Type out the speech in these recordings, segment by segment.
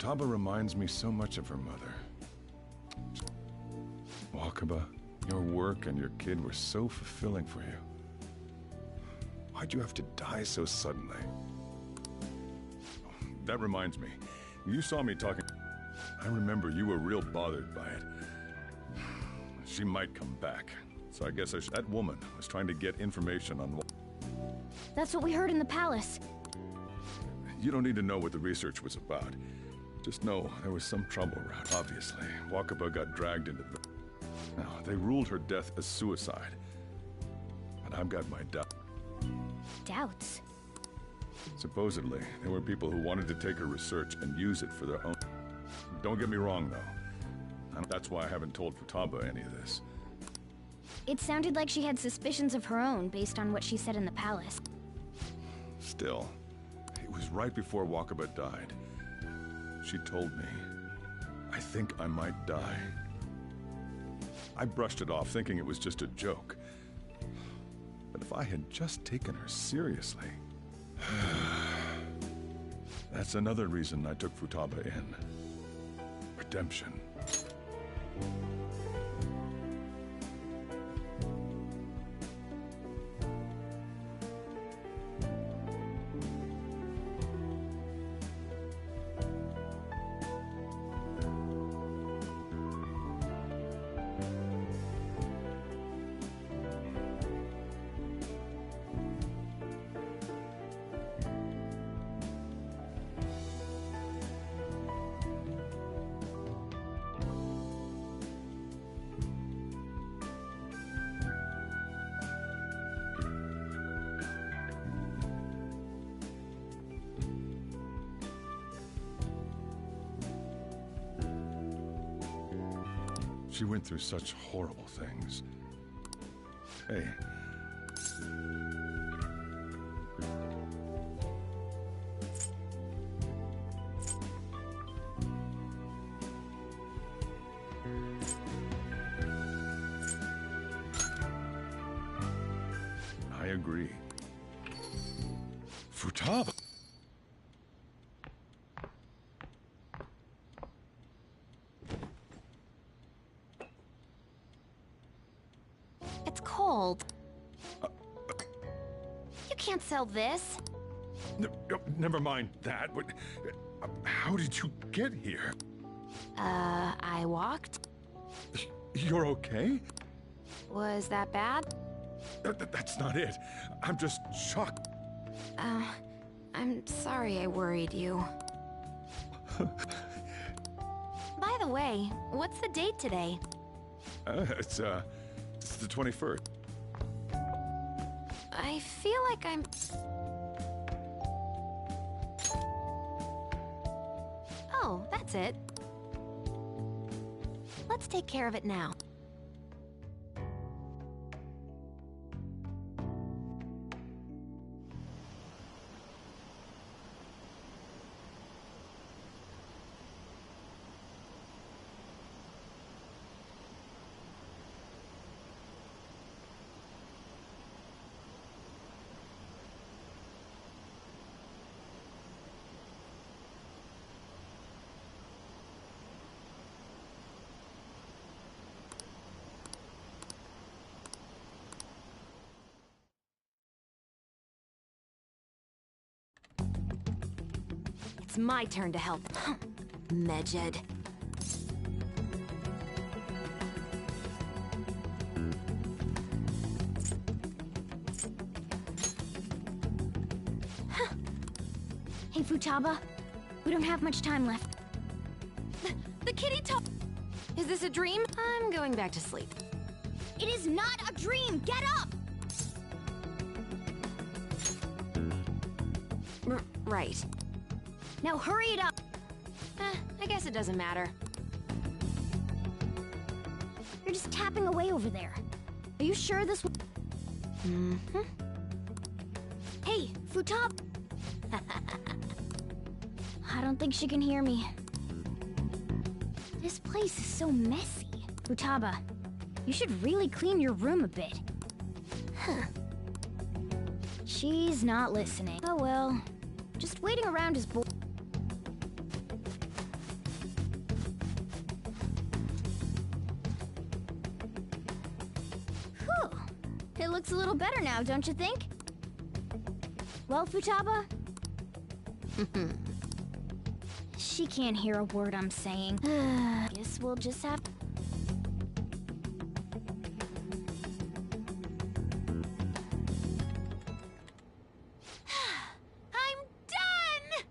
Futaba reminds me so much of her mother. Wakaba, your work and your kid were so fulfilling for you. Why'd you have to die so suddenly? That reminds me. You saw me talking. I remember you were real bothered by it. She might come back. So I guess that woman was trying to get information on... That's what we heard in the palace. You don't need to know what the research was about. Just know there was some trouble around. Obviously, Wakaba got dragged into the... Now, they ruled her death as suicide. And I've got my doubts. Doubts? Supposedly, there were people who wanted to take her research and use it for their own... Don't get me wrong, though. That's why I haven't told Futaba any of this. It sounded like she had suspicions of her own based on what she said in the palace. Still, it was right before Wakaba died. She told me, I think I might die. I brushed it off, thinking it was just a joke. But if I had just taken her seriously... That's another reason I took Futaba in. Redemption. She went through such horrible things. Hey. I agree. Futaba! It's cold. You can't sell this. Never mind that, but how did you get here? I walked. You're okay? Was that bad? That's not it. I'm just shocked. I'm sorry I worried you. By the way, what's the date today? It's the 21st. I feel like I'm... Oh, that's it. Let's take care of it now. It's my turn to help. Medjed. Hey, Futaba. We don't have much time left. The kitty top. Is this a dream? I'm going back to sleep. It is not a dream! Get up! Right. Now hurry it up! I guess it doesn't matter. You're just tapping away over there. Are you sure this will... Mm-hmm. Hey, Futaba! I don't think she can hear me. This place is so messy. Futaba, you should really clean your room a bit. Huh. She's not listening. Oh well. Just waiting around is boring. looks a little better now, don't you think? Well, Futaba? She can't hear a word I'm saying. Guess we'll just have... I'm done!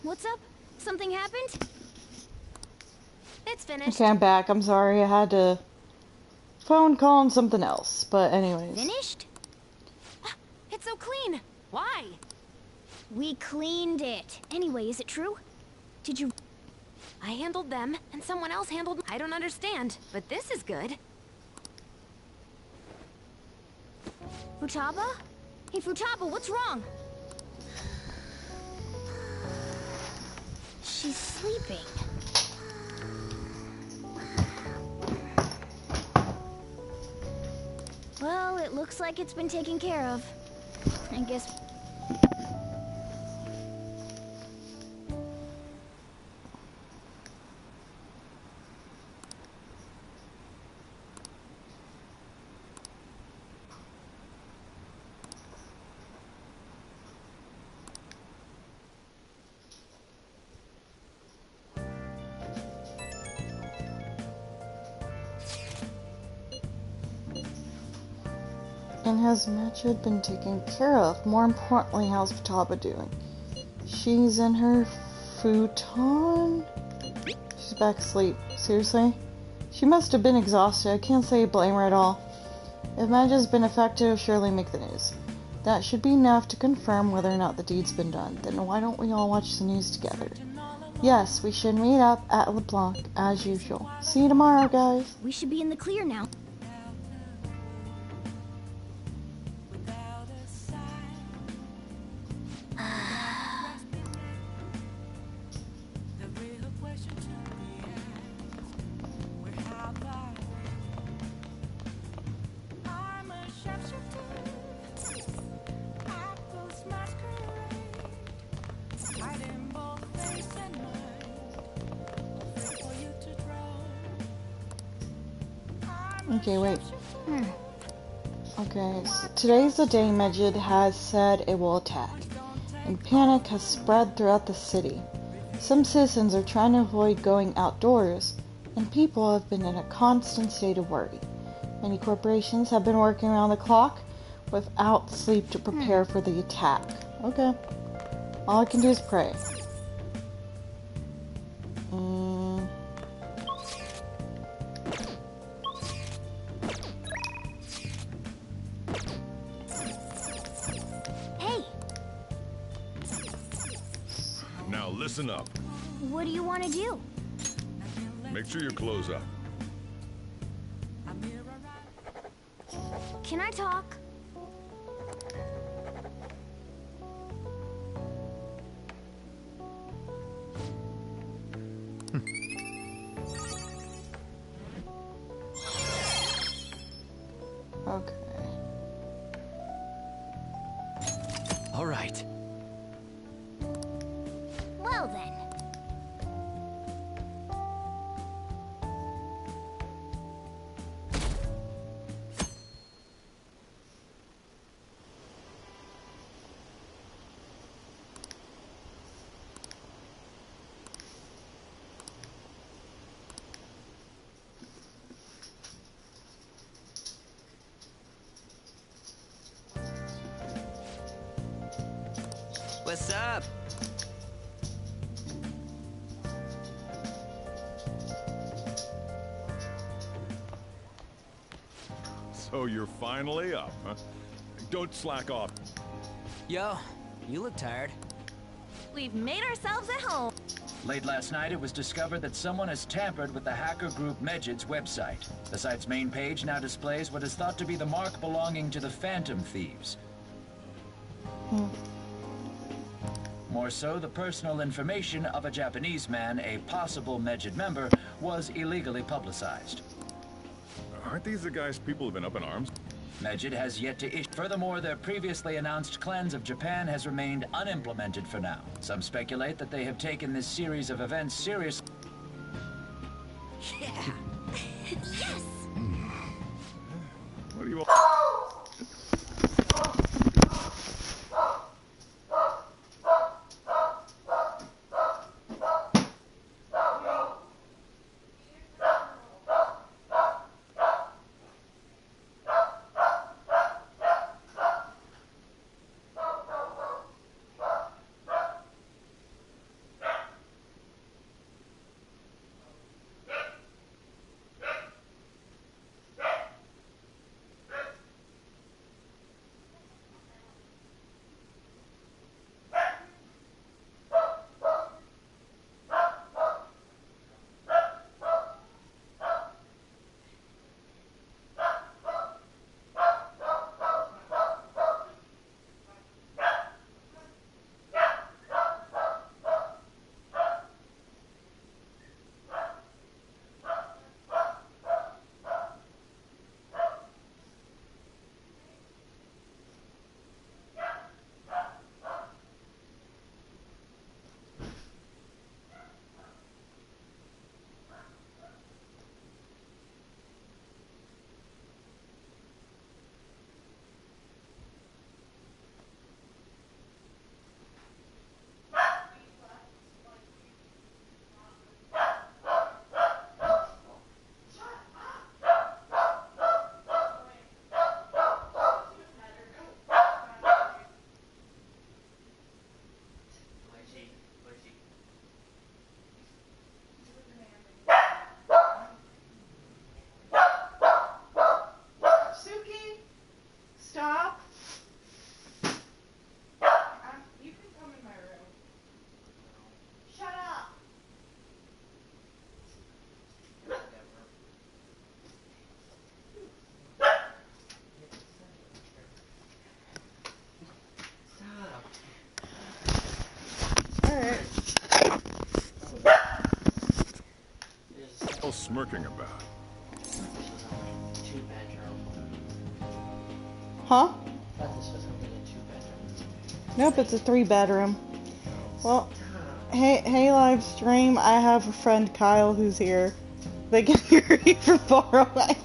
What's up? Something happened? It's finished. Okay, I'm back. I'm sorry. I had to phone call on something else. But anyways. Finished? It's so clean. Why? We cleaned it. Anyway, is it true? Did you... I handled them, and someone else handled... I don't understand, but this is good. Futaba? Hey, Futaba, what's wrong? She's sleeping. Well, it looks like it's been taken care of. I guess... And has Majid been taken care of? More importantly, how's Futaba doing? She's in her futon? She's back asleep. Seriously? She must have been exhausted. I can't say blame her at all. If Majid's been affected, it'll surely make the news. That should be enough to confirm whether or not the deed's been done. Then why don't we all watch the news together? Yes, we should meet up at LeBlanc, as usual. See you tomorrow, guys. We should be in the clear now. Okay, wait. Okay, so today's the day Majid has said it will attack, and panic has spread throughout the city. Some citizens are trying to avoid going outdoors, and people have been in a constant state of worry. Many corporations have been working around the clock without sleep to prepare for the attack. Okay. All I can do is pray. Hey! Now listen up. What do you want to do? Make sure your clothes up. Can I talk? Okay. All right. Well then. What's up? So you're finally up, huh? Don't slack off. Yo, you look tired. We've made ourselves at home. Late last night, it was discovered that someone has tampered with the hacker group Majid's website. The site's main page now displays what is thought to be the mark belonging to the Phantom Thieves. More so, the personal information of a Japanese man, a possible Majid member, was illegally publicized. Aren't these the guys people have been up in arms? Majid has yet to issue. Furthermore, their previously announced cleanse of Japan has remained unimplemented for now. Some speculate that they have taken this series of events seriously. Yeah. Yes! What do you want? smirking about? This was only a 2-bedroom. Huh? I thought this was only a 2-bedroom. Nope, it's a 3-bedroom. Well, hey, LiveStream, I have a friend Kyle who's here. They can hear you from far away.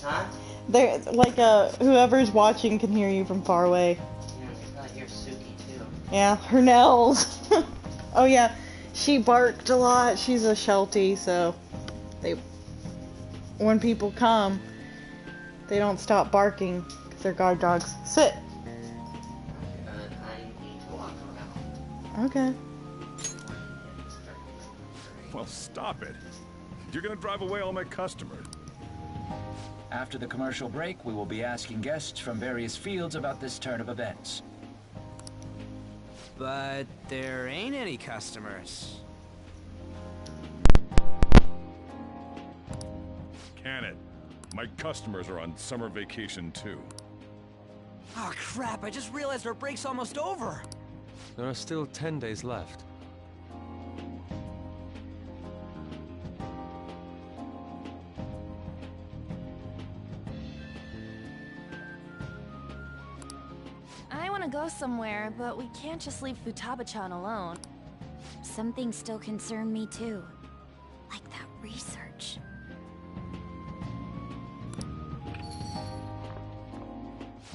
Huh? They're like whoever's watching can hear you from far away. Yeah, I hear Suki too. Yeah, her nails. Oh yeah, she barked a lot. She's a Sheltie, so when people come, they don't stop barking because they're guard dogs. Sit. I need to walk around. Okay. Well, stop it. You're gonna drive away all my customers. After the commercial break, we will be asking guests from various fields about this turn of events. But there ain't any customers. Can it? My customers are on summer vacation too. Oh crap, I just realized our break's almost over. There are still 10 days left. I want to go somewhere, but we can't just leave Futaba-chan alone. Some things still concern me too. Like that research.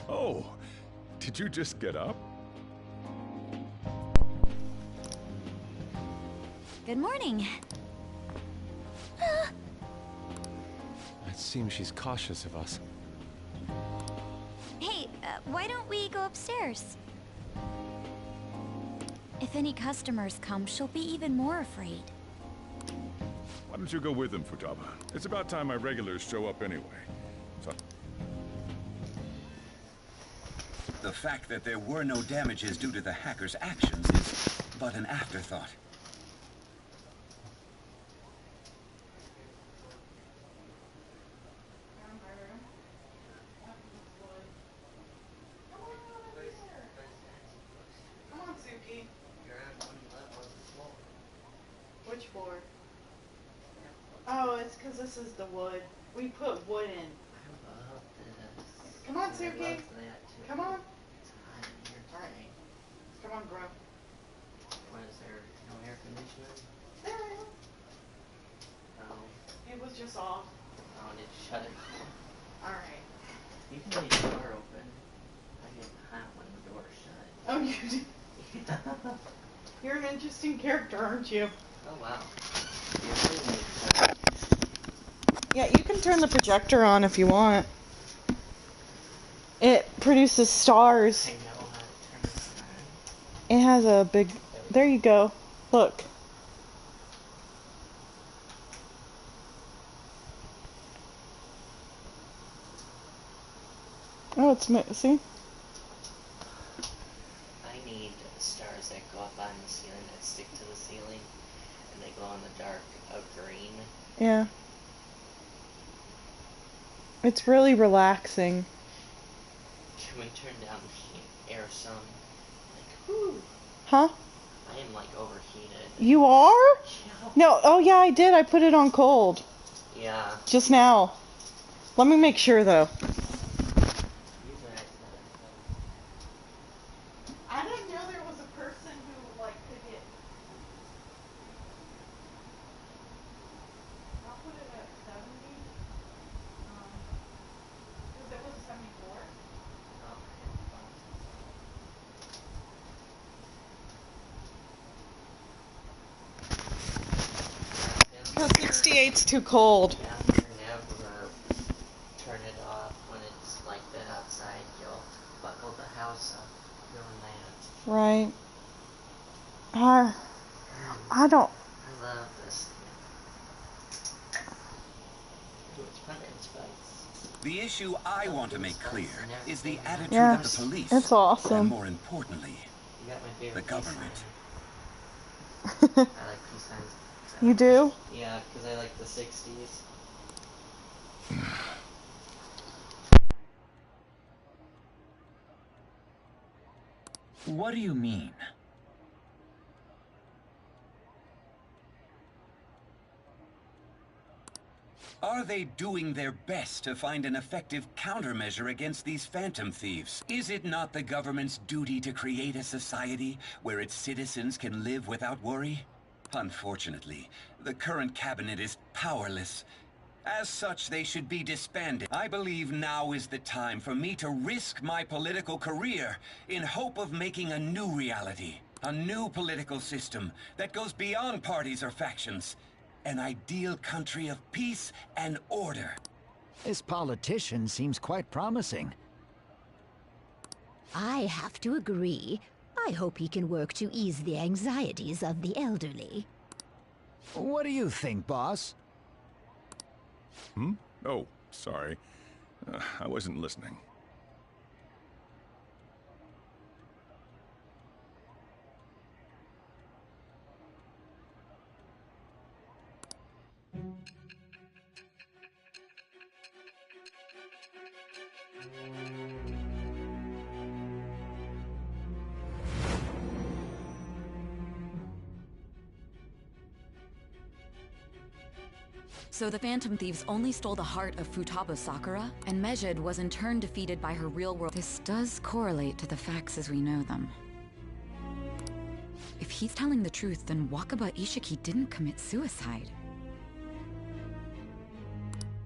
Oh, did you just get up? Good morning. It seems she's cautious of us. Hey, why don't we go upstairs? If any customers come, she'll be even more afraid. Why don't you go with them, Futaba? It's about time my regulars show up anyway. So The fact that there were no damages due to the hacker's actions is but an afterthought. Come on, Suki. Which floor? Oh, it's because this is the wood. We put wood in. Come on, Suki. Come on. Alright. Come on, bro. What is there? No air conditioning? There we go. No. It was just off. Oh, I need to shut it. Alright. You can leave the door open. I get hot when the door's shut. Oh, you do. You're an interesting character, aren't you? Oh, wow. You really need to shut it. Yeah, you can turn the projector on if you want. It produces stars. I know how to turn this It on. has a big... There you go. Look. Oh, it's... See? I need stars that go up on the ceiling, that stick to the ceiling, and they glow in the dark of green. Yeah. It's really relaxing. Can we turn down the air some? Like, whoo! Huh? I am like overheated. You are? Yeah. No, oh yeah, I did. I put it on cold. Yeah. Just now. Let me make sure though. I didn't know there was a person who like could get... I'll put it at 70. Because it was 74. Because 68's too cold. Yeah, never turn it off when it's like that outside. You'll buckle the house up doing that. Right. I don't... I love this thing. Ooh, it's pumpkin spice. The issue I want to make clear is the attitude Yes, of the police. it's awesome. And more importantly, You got my favorite the peace government. sign. I like peace signs. You do? Yeah, because I like the 60s. What do you mean? Are they doing their best to find an effective countermeasure against these phantom thieves? Is it not the government's duty to create a society where its citizens can live without worry? Unfortunately, the current cabinet is powerless. As such, they should be disbanded. I believe now is the time for me to risk my political career in hope of making a new reality. A new political system that goes beyond parties or factions. An ideal country of peace and order. This politician seems quite promising. I have to agree. I hope he can work to ease the anxieties of the elderly. What do you think, boss? Oh, sorry. I wasn't listening. So the Phantom Thieves only stole the heart of Futaba Sakura, and Mejid was in turn defeated by her real-world... This does correlate to the facts as we know them. If he's telling the truth, then Wakaba Ishiki didn't commit suicide.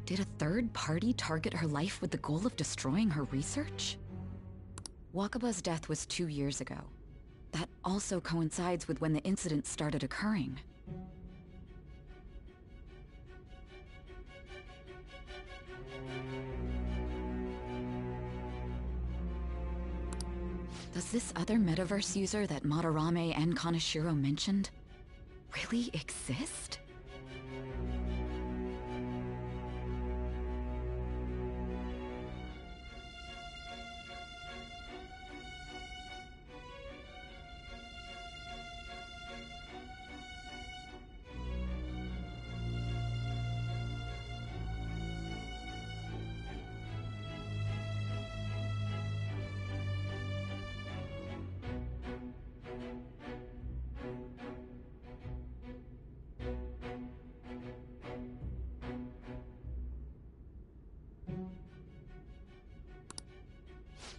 Did a third party target her life with the goal of destroying her research? Wakaba's death was 2 years ago. That also coincides with when the incident started occurring. Does this other metaverse user that Madarame and Kaneshiro mentioned really exist?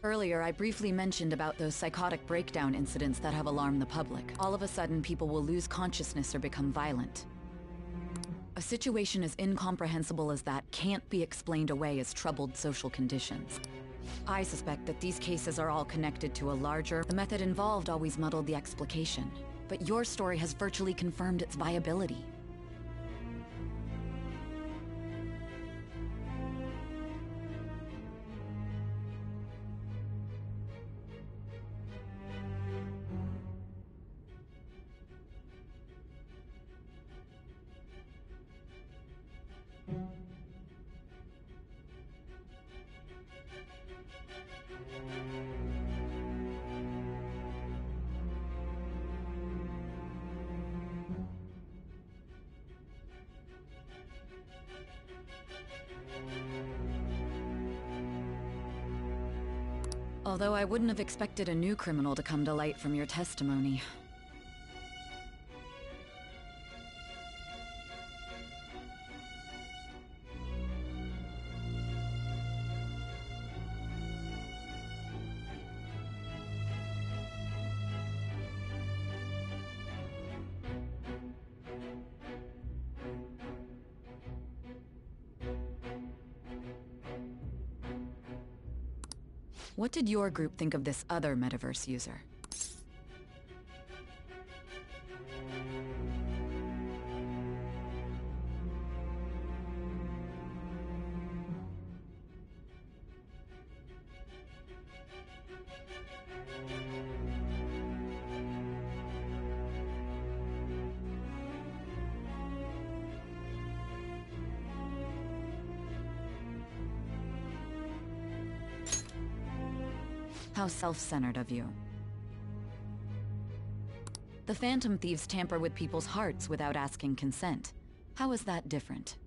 Earlier, I briefly mentioned about those psychotic breakdown incidents that have alarmed the public. All of a sudden, people will lose consciousness or become violent. A situation as incomprehensible as that can't be explained away as troubled social conditions. I suspect that these cases are all connected to a larger... The method involved always muddled the explication, but your story has virtually confirmed its viability. Although I wouldn't have expected a new criminal to come to light from your testimony. What did your group think of this other metaverse user? How self-centered of you. The Phantom Thieves tamper with people's hearts without asking consent. How is that different?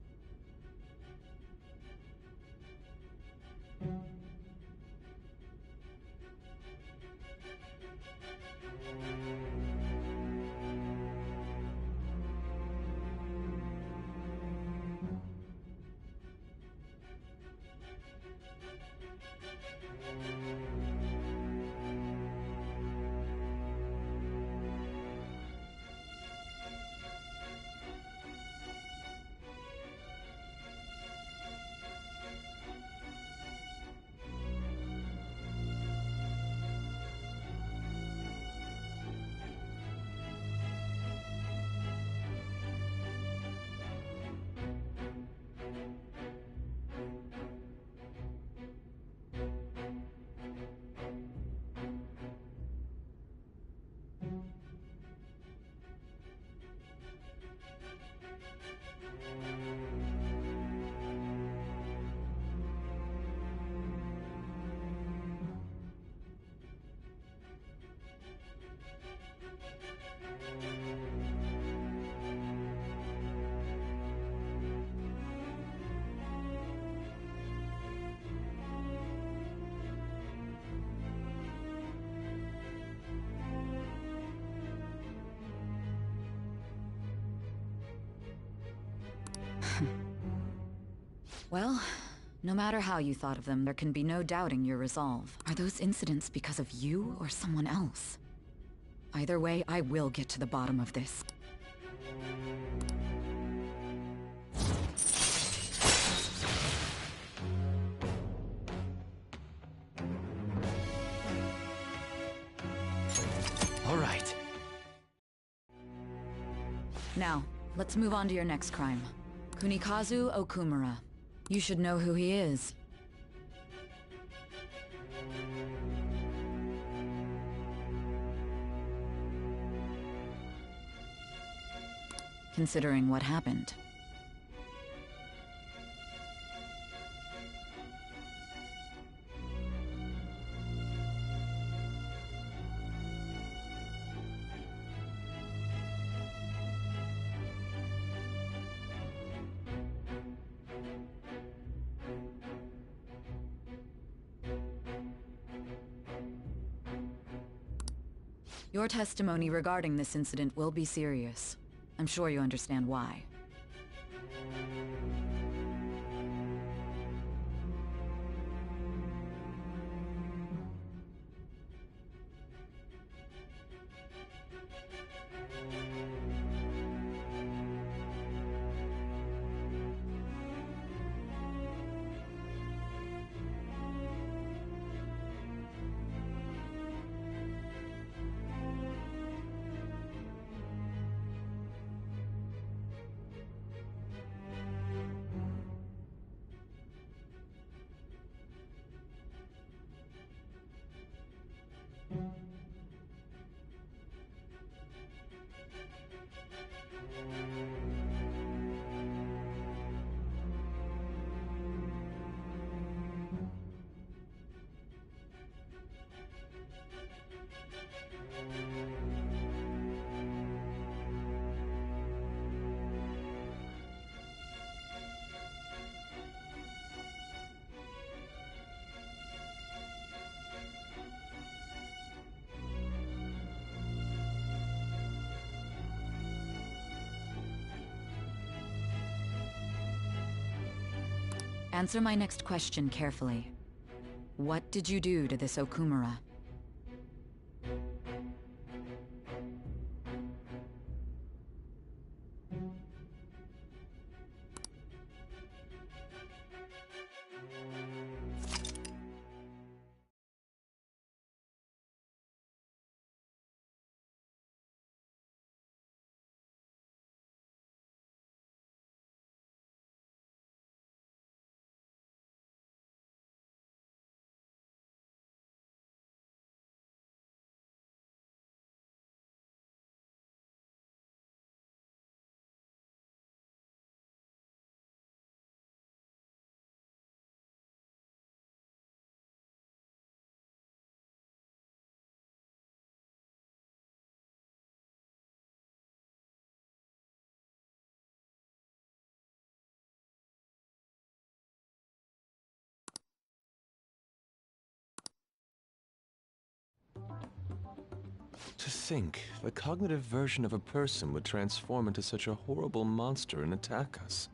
Well, no matter how you thought of them, there can be no doubting your resolve. Are those incidents because of you or someone else? Either way, I will get to the bottom of this. All right. Now, let's move on to your next crime. Kunikazu Okumura. You should know who he is. Considering what happened. Your testimony regarding this incident will be serious. I'm sure you understand why. Answer my next question carefully. What did you do to this Okumura? To think, the cognitive version of a person would transform into such a horrible monster and attack us.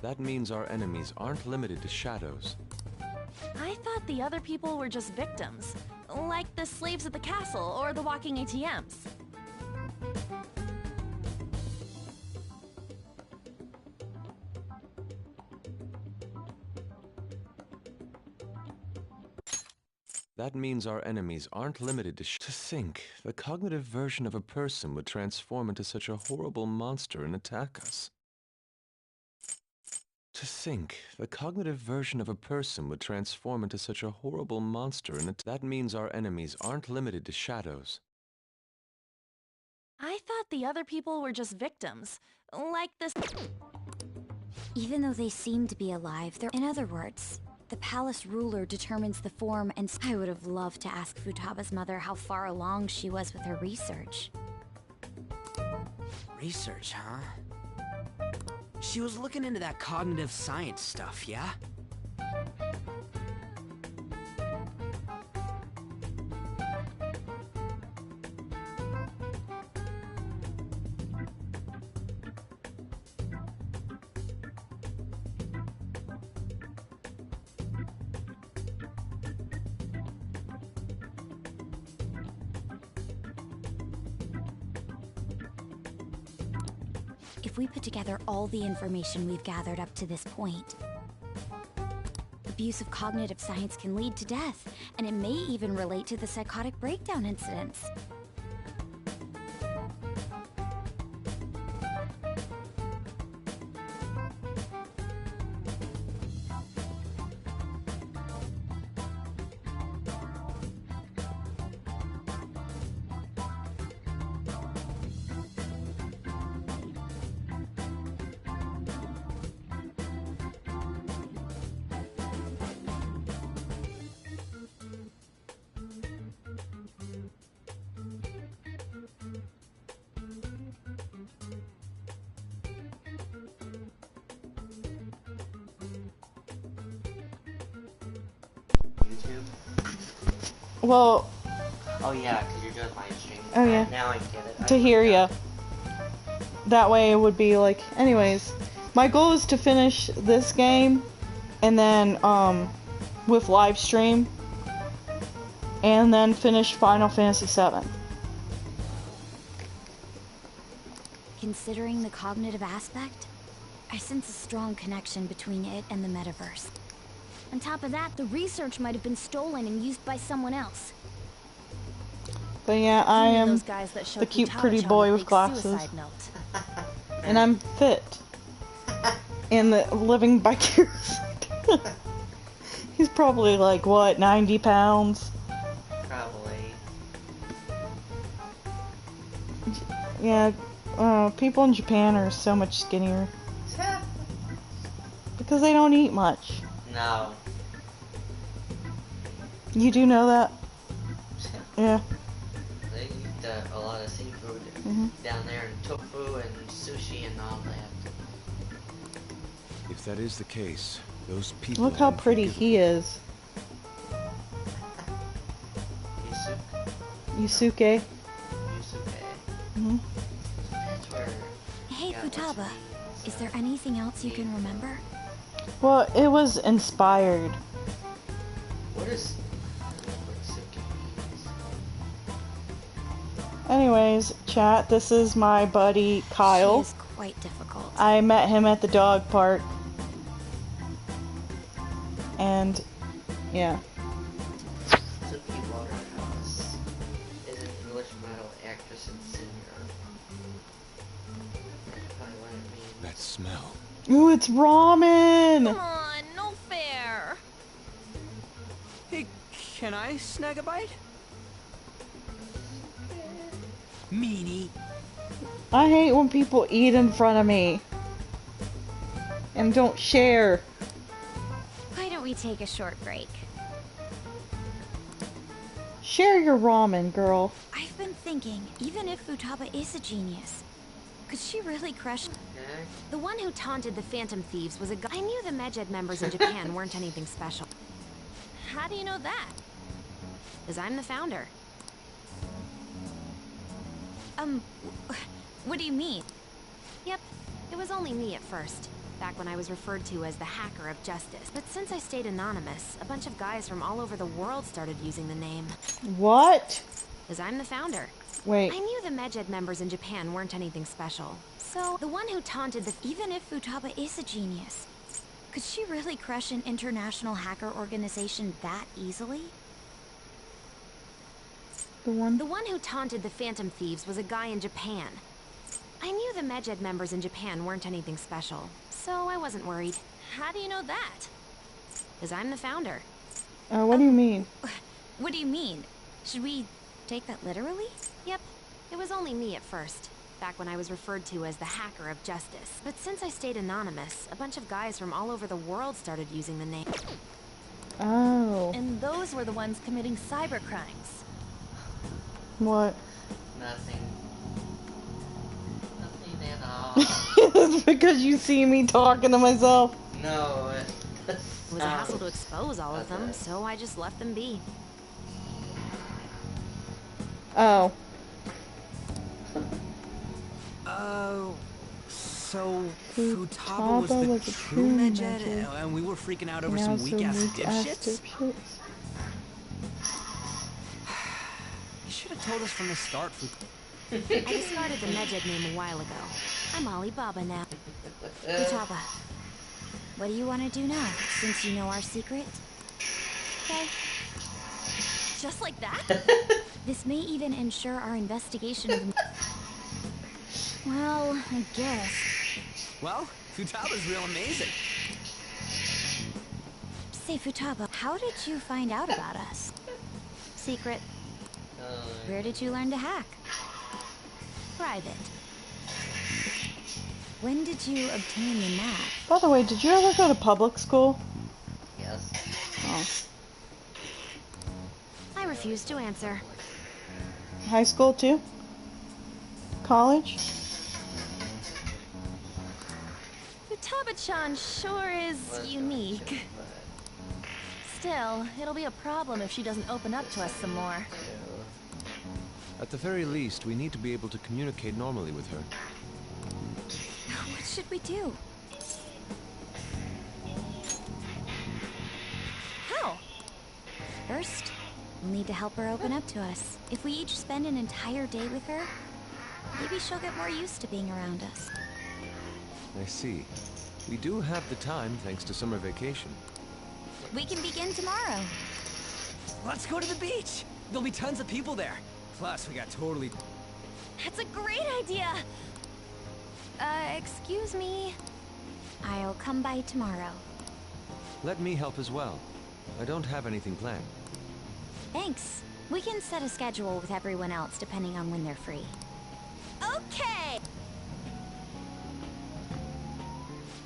That means our enemies aren't limited to shadows. I thought the other people were just victims. Like the slaves at the castle or the walking ATMs. That means our enemies aren't limited to think, the cognitive version of a person would transform into such a horrible monster and attack us. To think, the cognitive version of a person would transform into such a horrible monster and that means our enemies aren't limited to shadows. I thought the other people were just victims. Like this. Even though they seem to be alive, they're... In other words, the palace ruler determines the form and... I would have loved to ask Futaba's mother how far along she was with her research. Research, huh? She was looking into that cognitive science stuff, yeah? If we put together all the information we've gathered up to this point, abuse of cognitive science can lead to death, and it may even relate to the psychotic breakdown incidents. Well... Oh yeah, because you're doing live stream. Oh yeah. Now I get it. To hear ya. That way it would be like... Anyways, my goal is to finish this game, and then, with LiveStream, and then finish Final Fantasy VII. Considering the cognitive aspect, I sense a strong connection between it and the metaverse. On top of that, the research might have been stolen and used by someone else. But yeah, I am Those guys that the cute pretty boy with glasses. And I'm fit. And living vicariously. He's probably like, what, 90 pounds? Probably. Yeah, people in Japan are so much skinnier. Because they don't eat much. No. You do know that? Yeah. They eat a lot of seafood down there, and tofu and sushi and all that. If that is the case, those people... Look how pretty he is. Yusuke. That's where... Hey, Futaba, is there anything else you can remember? Well, it was inspired. What is... Anyways, chat, this is my buddy Kyle. She is quite difficult. I met him at the dog park. And, yeah. Suki Waterhouse is an English model, actress, and singer. That's probably what it means. That smell. Ooh, it's ramen! Come on, no fair. Hey, can I snag a bite? Meanie. I hate when people eat in front of me. And don't share. Why don't we take a short break? Share your ramen, girl. I've been thinking, even if Futaba is a genius, could she really crush... The one who taunted the Phantom Thieves was a guy. I knew the Medjed members in Japan weren't anything special. How do you know that? Because I'm the founder. What do you mean? Yep, it was only me at first. back when I was referred to as the Hacker of Justice. But since I stayed anonymous, a bunch of guys from all over the world started using the name. What? Because I'm the founder. Wait. I knew the Medjed members in Japan weren't anything special. So, the one who taunted the... Even if Futaba is a genius, could she really crush an international hacker organization that easily? The one who taunted the Phantom Thieves was a guy in Japan. I knew the Medjed members in Japan weren't anything special, so I wasn't worried. How do you know that? Because I'm the founder. What do you mean? What do you mean? Should we take that literally? Yep. It was only me at first, back when I was referred to as the Hacker of Justice. But since I stayed anonymous, a bunch of guys from all over the world started using the name. Oh. And those were the ones committing cyber crimes. What? Nothing. Nothing at all. It's because you see me talking to myself. No, It was a hassle to expose all of them, so I just left them be. Oh. So Futaba was the true Medjed, and we were freaking out over some weak-ass dipshits? You should have told us from the start, I discarded the Medjed name a while ago. I'm Alibaba now. Futaba, what do you want to do now, since you know our secret? Okay. Just like that? This may even ensure our investigation of the... Well, I guess. Well, Futaba's real amazing. Say, Futaba, how did you find out about us? Secret. Where did you learn to hack? Private. When did you obtain the map? By the way, did you ever go to public school? Yes. Oh. I refuse to answer. High school too? College? Futaba-chan sure is unique. Still, it'll be a problem if she doesn't open up to us some more. At the very least, we need to be able to communicate normally with her. What should we do? How? First, we'll need to help her open up to us. If we each spend an entire day with her, maybe she'll get more used to being around us. I see. We do have the time thanks to summer vacation. We can begin tomorrow. Let's go to the beach! There'll be tons of people there. Plus, we got totally... That's a great idea! Excuse me? I'll come by tomorrow. Let me help as well. I don't have anything planned. Thanks. We can set a schedule with everyone else depending on when they're free. Okay!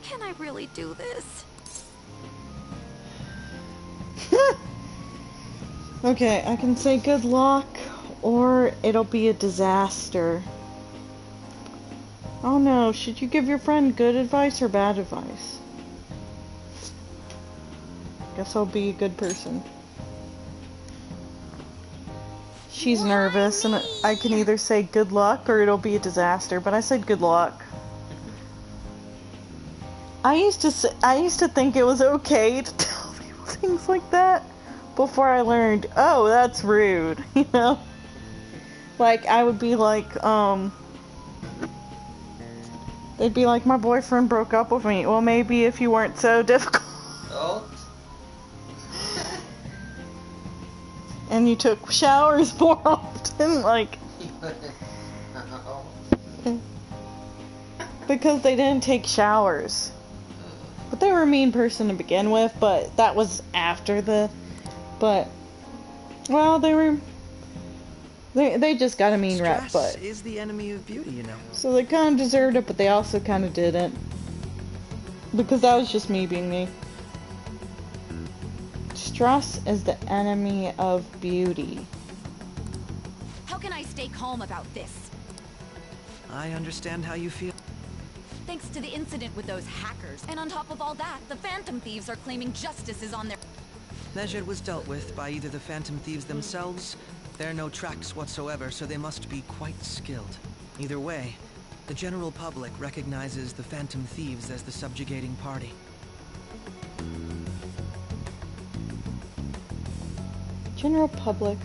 Can I really do this? Okay, I can say good luck, or it'll be a disaster. Oh no, should you give your friend good advice or bad advice? Guess I'll be a good person. She's nervous, and I can either say good luck or it'll be a disaster, but I said good luck. I used to think it was okay to tell people things like that before I learned, oh, that's rude, you know? Like, I would be like, they'd be like, my boyfriend broke up with me. Well, maybe if you weren't so difficult. Oh. And you took showers more often, like... Because they didn't take showers. But they were a mean person to begin with, but that was after the... But... Well, they were... They just got a mean rep, but... Stress is the enemy of beauty, you know. So they kind of deserved it, but they also kind of didn't. Because that was just me being me. Stress is the enemy of beauty. How can I stay calm about this? I understand how you feel. Thanks to the incident with those hackers. And on top of all that, the Phantom Thieves are claiming justice is on their... Medjed was dealt with by either the Phantom Thieves themselves. There are no tracks whatsoever, so they must be quite skilled. Either way, The general public recognizes the Phantom Thieves as the subjugating party. General public.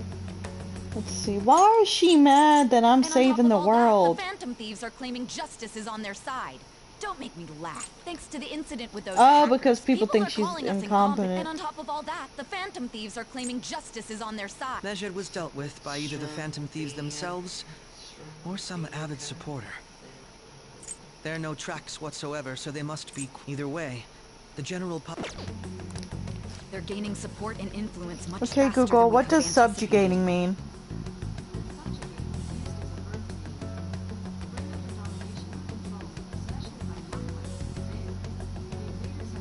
Let's see. Why is she mad that I'm saving the world? The Phantom Thieves are claiming justice is on their side. Don't make me laugh. Thanks to the incident with those Oh, hackers, because people think she's calling us incompetent. And on top of all that, the Phantom Thieves are claiming justice is on their side. Mejed was dealt with by either the Phantom Thieves themselves or some avid supporter. There are no tracks whatsoever, so they must be either way. The general public. They're gaining support and influence much Okay, faster Google, than we what could does anticipate. subjugating mean?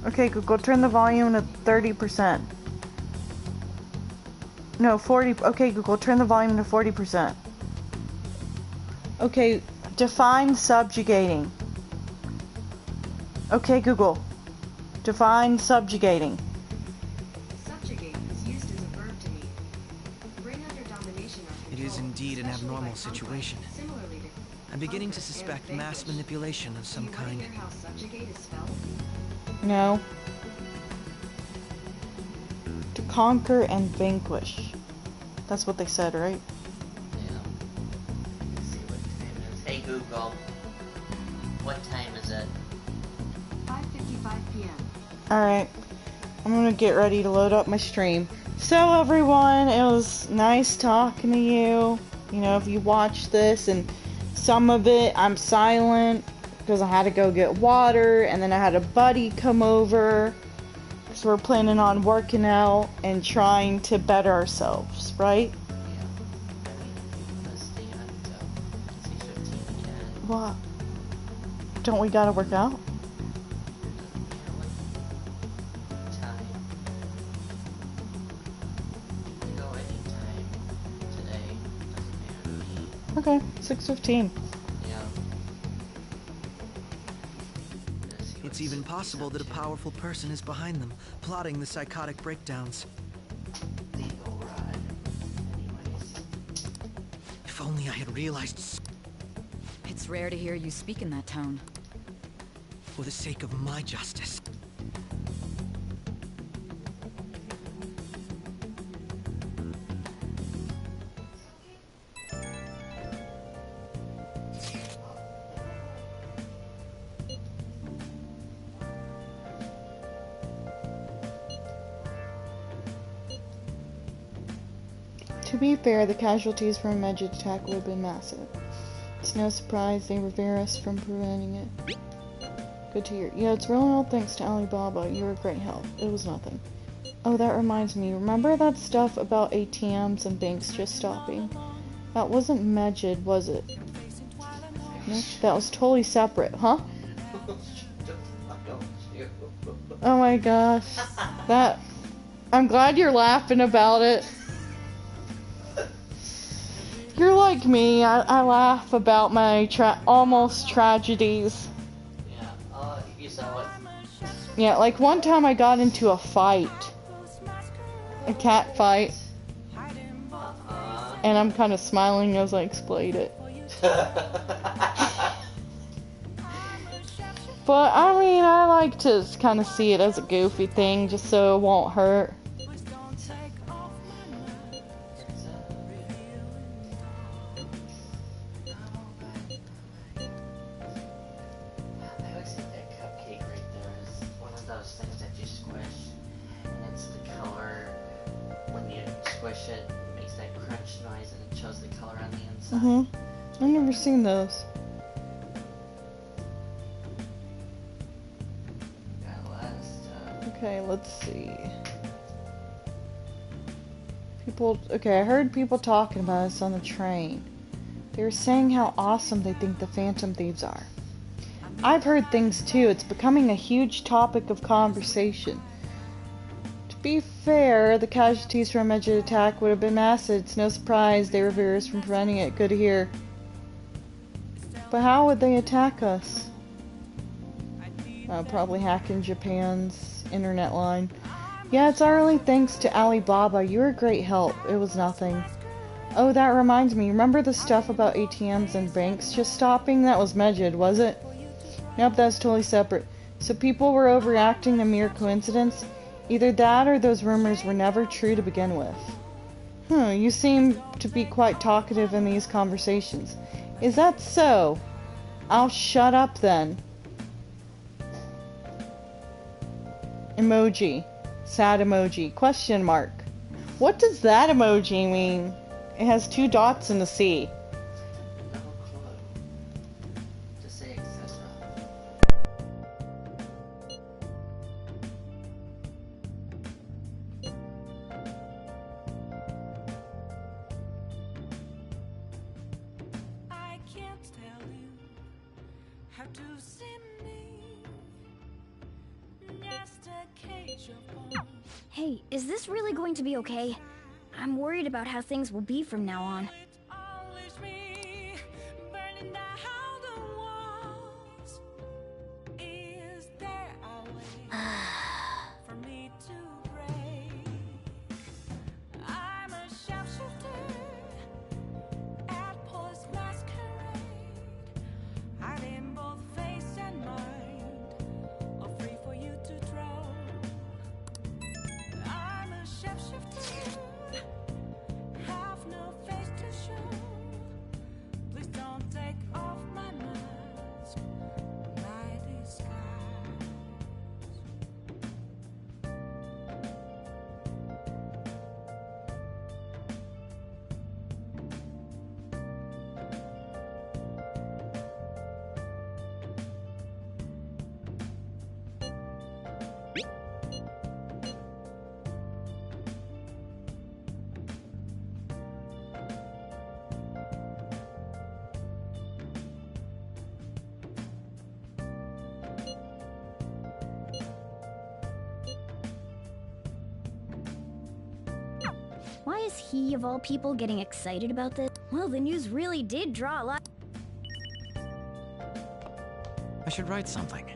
Okay, Google, turn the volume to 30%. No, 40. Okay, Google, turn the volume to 40%. Okay, define subjugating. Okay, Google, define subjugating. Subjugate is used as a verb to mean bring under domination or It control. is indeed an abnormal situation. Similarly to I'm beginning to suspect mass manipulation of some kind. hear how subjugate is spelled? No. To conquer and vanquish. That's what they said, right? Yeah. Let's see what time it is. Hey Google, what time is it? 5:55 p.m. Alright. I'm gonna get ready to load up my stream. So everyone, it was nice talking to you. You know, if you watch this and some of it I'm silent because I had to go get water, and then I had a buddy come over. So we're planning on working out and trying to better ourselves, right? Yeah. Let's stay on until 6:15 again. What? Don't we gotta work out? Time. You know, anytime today. Doesn't matter to me. Okay, 6:15. Yeah. It's even possible that a powerful person is behind them, plotting the psychotic breakdowns. If only I had realized. It's rare to hear you speak in that tone. For the sake of my justice. To be fair, the casualties from a Mejid attack would have been massive. It's no surprise they revere us from preventing it. Good to hear. Yeah, it's really all thanks to Alibaba. You were a great help. It was nothing. Oh, that reminds me. Remember that stuff about ATMs and banks just stopping? That wasn't Mejid, was it? No, that was totally separate, huh? Oh my gosh. That... I'm glad you're laughing about it. You're like me. I laugh about my almost tragedies. Yeah, you saw it. Yeah, like one time I got into a fight. A cat fight. And I'm kind of smiling as I explain it. But, I mean, I like to kind of see it as a goofy thing, just so it won't hurt. I've never seen those. Okay, let's see. Okay, I heard people talking about us on the train. They were saying how awesome they think the Phantom Thieves are. I've heard things too. It's becoming a huge topic of conversation. To be fair, the casualties from a Mejid attack would have been massive. It's no surprise they revere us from preventing it. Good to hear. But how would they attack us? Probably hacking Japan's internet line. Yeah, it's only thanks to Alibaba. You were a great help. It was nothing. Oh, that reminds me. Remember the stuff about ATMs and banks just stopping? That was Medjed, was it? Nope, that's totally separate. So people were overreacting to mere coincidence? Either that or those rumors were never true to begin with. You seem to be quite talkative in these conversations. Is that so? I'll shut up then. Emoji. Sad emoji. Question mark. What does that emoji mean? It has 2 dots in the C. No clue. Just say etc. I can't tell you how to see me. Just a cage of bones. Hey, is this really going to be okay? I'm worried about how things will be from now on. Always me, burning down the walls. Is there a way for me to break? I'm a sharpshooter at Paul's masquerade. Hiding both face and mind, all free for you to draw. I'm a sharpshooter. Have no face to show. Please don't take off my mask, my disguise. Why is he, of all people, getting excited about this? Well, the news really did draw a lot. I should write something.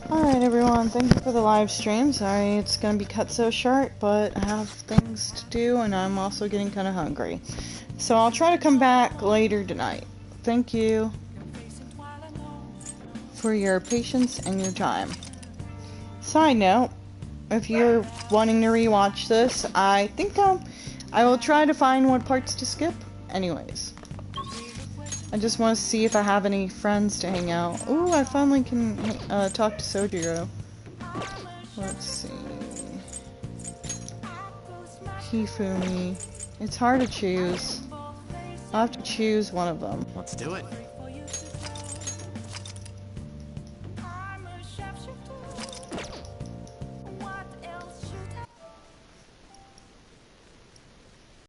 Alright everyone, thank you for the live stream. Sorry it's gonna be cut so short, but I have things to do and I'm also getting kinda hungry. So I'll try to come back later tonight. Thank you for your patience and your time. Side note, if you're wanting to rewatch this, I think I will try to find what parts to skip. Anyways, I just want to see if I have any friends to hang out. Ooh, I finally can talk to Sojiro. Let's see. Hifumi. It's hard to choose. I'll have to choose one of them. Let's do it.